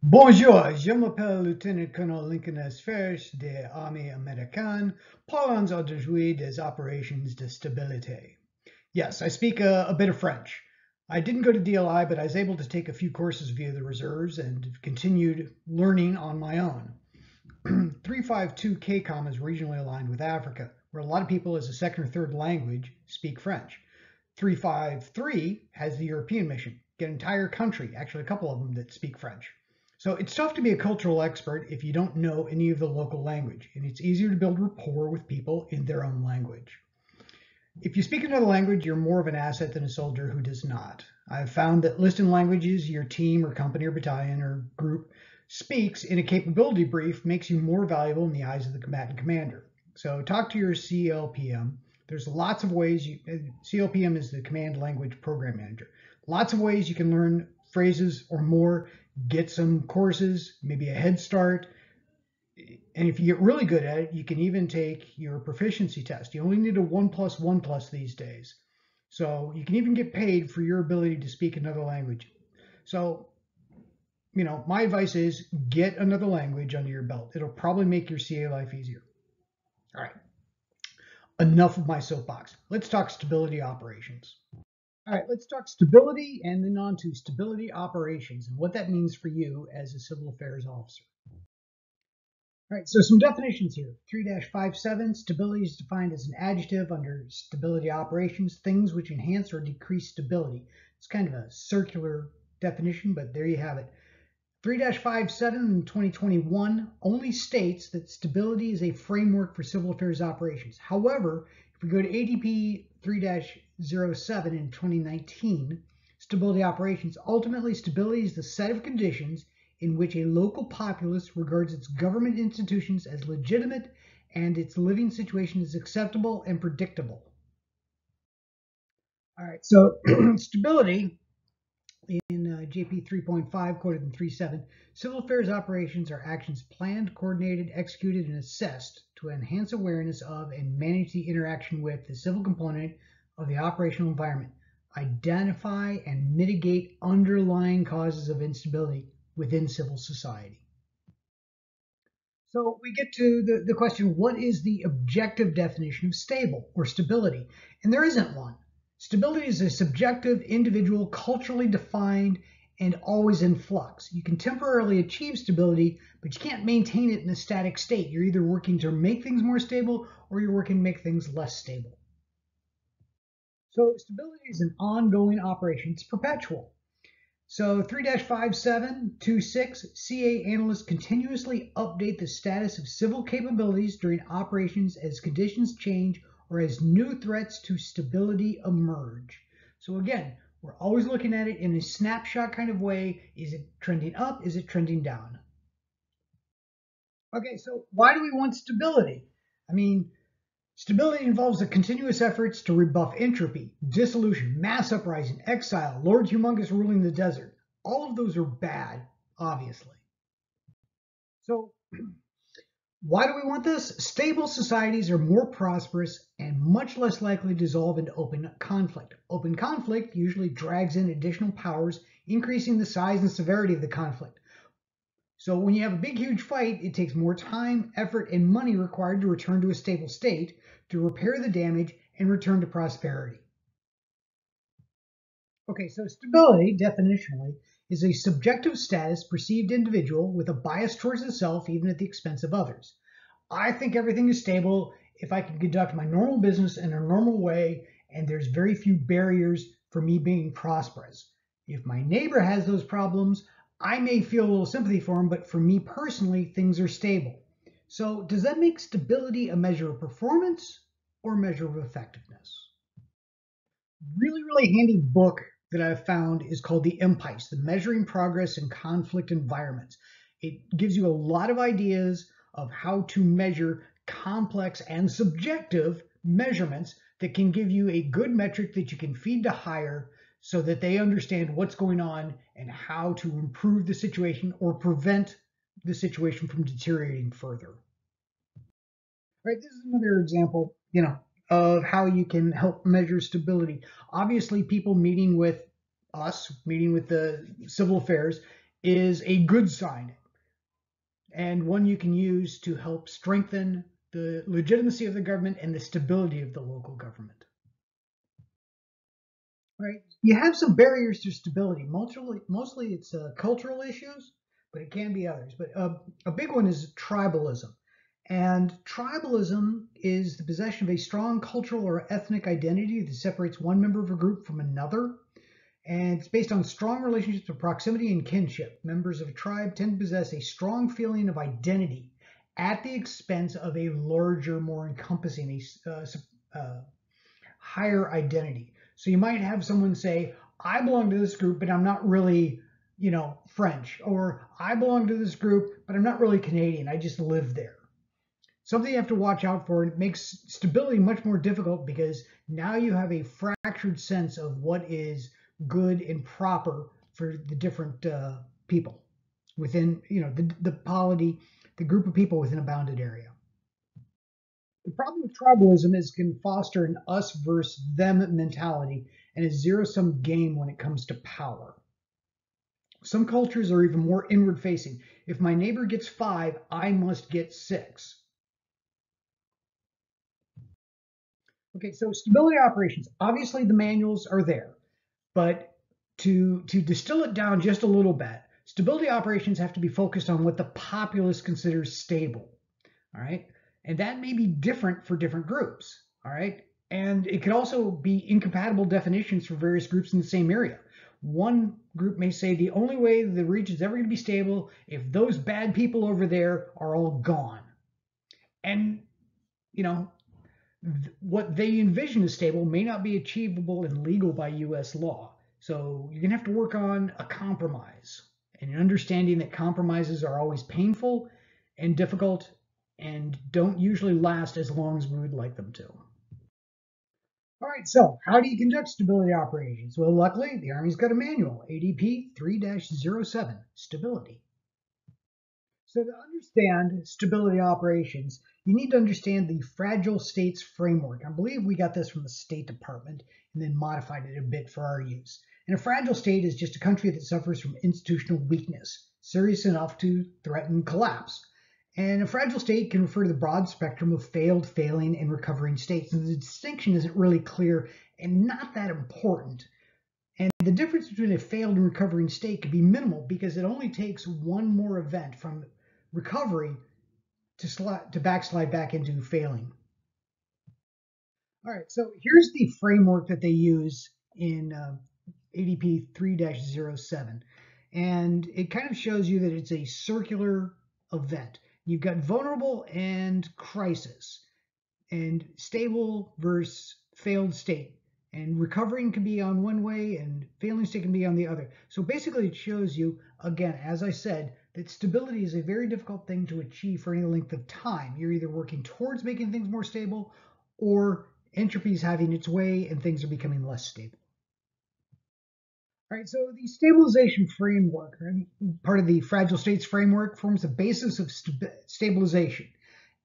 Bonjour, je m'appelle Lieutenant-Colonel Lincoln S. Ferris de l'armée américaine. Parlons aujourd'hui des operations de stabilité. Yes, I speak a bit of French. I didn't go to DLI, but I was able to take a few courses via the reserves and continued learning on my own. 352 KCOM is regionally aligned with Africa, where a lot of people as a second or third language speak French. 353 has the European mission, get an entire country, actually a couple of them that speak French. So it's tough to be a cultural expert if you don't know any of the local language, and it's easier to build rapport with people in their own language. If you speak another language, you're more of an asset than a soldier who does not. I've found that listing languages your team or company or battalion or group speaks in a capability brief makes you more valuable in the eyes of the combatant commander. So talk to your CLPM. There's lots of ways CLPM is the Command Language Program Manager. Lots of ways you can learn phrases or more, get some courses, maybe a head start. And if you get really good at it, you can even take your proficiency test. You only need a 1+1+ these days. So you can even get paid for your ability to speak another language. So, my advice is get another language under your belt. It'll probably make your CA life easier. All right, enough of my soapbox. Let's talk stability operations. All right, let's talk stability and then on to stability operations and what that means for you as a civil affairs officer. All right, so some definitions here. 3-57, stability is defined as an adjective under stability operations, things which enhance or decrease stability. It's kind of a circular definition, but there you have it. 3-57 in 2021 only states that stability is a framework for civil affairs operations. However, if we go to ADP 3-07 in 2019, stability operations, ultimately stability is the set of conditions in which a local populace regards its government institutions as legitimate and its living situation as acceptable and predictable. All right, so stability in JP 3.5, quoted in 3.7, civil affairs operations are actions planned, coordinated, executed, and assessed to enhance awareness of and manage the interaction with the civil component of the operational environment, identify and mitigate underlying causes of instability within civil society. So we get to the question, what is the objective definition of stable or stability? And there isn't one. Stability is a subjective, individual, culturally defined, and always in flux. You can temporarily achieve stability, but you can't maintain it in a static state. You're either working to make things more stable or you're working to make things less stable. So stability is an ongoing operation. It's perpetual. So 3-5726, CA analysts continuously update the status of civil capabilities during operations as conditions change or as new threats to stability emerge. So again, we're always looking at it in a snapshot kind of way. Is it trending up? Is it trending down? Okay, so why do we want stability? I mean, stability involves the continuous efforts to rebuff entropy, dissolution, mass uprising, exile, Lord Humongous ruling the desert. All of those are bad, obviously. So, why do we want this? Stable societies are more prosperous and much less likely to dissolve into open conflict. Open conflict usually drags in additional powers, increasing the size and severity of the conflict. So when you have a big, huge fight, it takes more time, effort, and money required to return to a stable state, to repair the damage, and return to prosperity. Okay, so stability, definitionally, is a subjective status perceived individual with a bias towards the self, even at the expense of others. I think everything is stable if I can conduct my normal business in a normal way, and there's very few barriers for me being prosperous. If my neighbor has those problems, I may feel a little sympathy for him, but for me personally, things are stable. So does that make stability a measure of performance or a measure of effectiveness? Really handy book that I've found is called the MPICE, the Measuring Progress in Conflict Environments. It gives you a lot of ideas of how to measure complex and subjective measurements that can give you a good metric that you can feed to hire so that they understand what's going on and how to improve the situation or prevent the situation from deteriorating further. Right, this is another example, of how you can help measure stability. Obviously, people meeting with us, meeting with the civil affairs, is a good sign and one you can use to help strengthen the legitimacy of the government and the stability of the local government. Right? You have some barriers to stability. Mostly it's cultural issues, but it can be others. But a big one is tribalism. And tribalism is the possession of a strong cultural or ethnic identity that separates one member of a group from another. And it's based on strong relationships of proximity and kinship. Members of a tribe tend to possess a strong feeling of identity at the expense of a larger, more encompassing, higher identity. So you might have someone say, I belong to this group, but I'm not really, French, or I belong to this group, but I'm not really Canadian. I just live there. Something you have to watch out for. It makes stability much more difficult because now you have a fractured sense of what is good and proper for the different people within, the polity, the group of people within a bounded area. The problem with tribalism is it can foster an us versus them mentality and a zero sum game when it comes to power. Some cultures are even more inward facing. If my neighbor gets 5, I must get 6. Okay, so stability operations. Obviously, the manuals are there, but to distill it down just a little bit, stability operations have to be focused on what the populace considers stable. All right, and that may be different for different groups. All right, and it could also be incompatible definitions for various groups in the same area. One group may say the only way the region is ever going to be stable if those bad people over there are all gone. And, you know, what they envision as stable may not be achievable and legal by US law. So you're going to have to work on a compromise and understanding that compromises are always painful and difficult and don't usually last as long as we would like them to. All right, so how do you conduct stability operations? Well, luckily, the Army's got a manual, ADP 3-07, Stability. So to understand stability operations, you need to understand the fragile states framework. I believe we got this from the State Department and then modified it a bit for our use. And a fragile state is just a country that suffers from institutional weakness, serious enough to threaten collapse. And a fragile state can refer to the broad spectrum of failed, failing, and recovering states. And the distinction isn't really clear and not that important. And the difference between a failed and recovering state could be minimal because it only takes one more event from recovery to backslide back into failing. All right, so here's the framework that they use in ADP 3-07. And it kind of shows you that it's a circular event. You've got vulnerable and crisis, and stable versus failed state. And recovering can be on one way and failing state can be on the other. So basically it shows you, again, as I said, that stability is a very difficult thing to achieve for any length of time. You're either working towards making things more stable or entropy is having its way and things are becoming less stable. All right, so the stabilization framework, part of the fragile states framework, forms the basis of stabilization.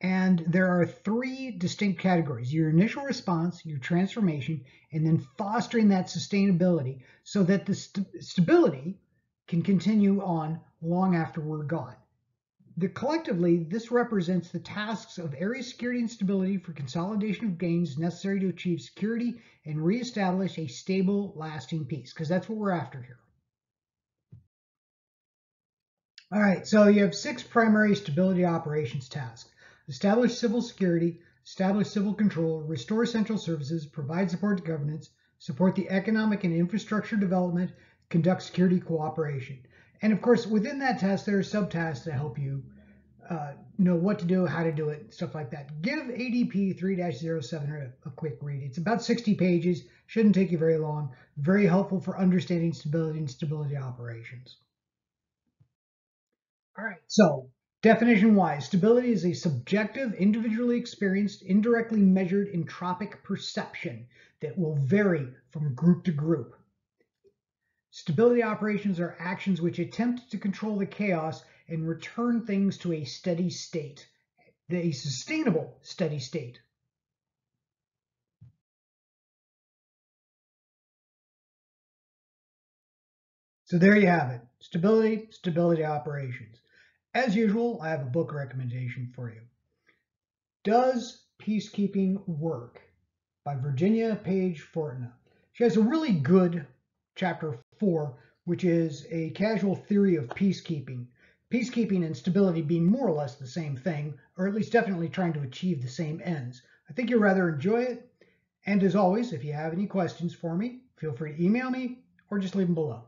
And there are 3 distinct categories: your initial response, your transformation, and then fostering that sustainability so that the stability can continue on long after we're gone. Collectively, this represents the tasks of area security and stability for consolidation of gains necessary to achieve security and reestablish a stable, lasting peace, because that's what we're after here. All right, so you have 6 primary stability operations tasks: establish civil security, establish civil control, restore essential services, provide support to governance, support the economic and infrastructure development, conduct security cooperation. And of course, within that task, there are subtasks to help you know what to do, how to do it, stuff like that. Give ADP 3-07 a quick read. It's about 60 pages, shouldn't take you very long, very helpful for understanding stability and stability operations. All right, so definition-wise, stability is a subjective, individually experienced, indirectly measured entropic perception that will vary from group to group. Stability operations are actions which attempt to control the chaos and return things to a steady state, a sustainable steady state. So there you have it. Stability, stability operations. As usual, I have a book recommendation for you. Does Peacekeeping Work? By Virginia Page Fortna. She has a really good chapter 4, which is a casual theory of peacekeeping. Peacekeeping and stability being more or less the same thing, or at least definitely trying to achieve the same ends. I think you'll rather enjoy it. And as always, if you have any questions for me, feel free to email me or just leave them below.